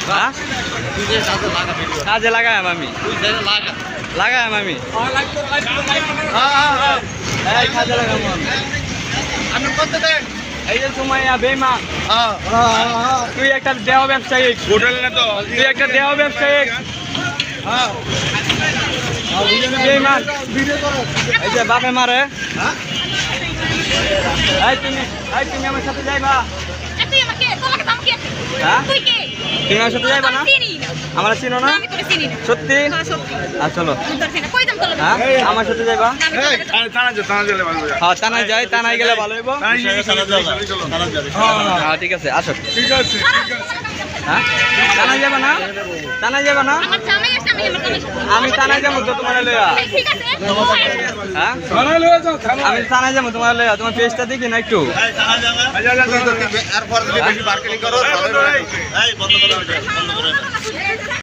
হ্যাঁ কাজে লাগাম আমি লাগাম আমি কাজে লাগাম এই যে সুমাইয়া বেইমান তুই একটা দেহ ব্যবসায়ী তুই একটা দেহ ব্যবসায়ী বেইমান এই যে বাপে মারে তুমি আমার সাথে যাইবা হ্যাঁ তুমি আমার সাথে যাইবা না আমার চিনো না সত্যি আর চলো হ্যাঁ আমার সাথে যাইবা হ্যাঁ টানাই যাই টানাই গেলে ভালো হইব হ্যাঁ ঠিক আছে আসো হ্যাঁ টানাই যাবে না টানাই যাবে না আমি টানাই যাবো তো তোমার লইয়া হ্যাঁ আমি টানাই যাবো তোমার লইয়া তোমার পেজটা দেখি না একটু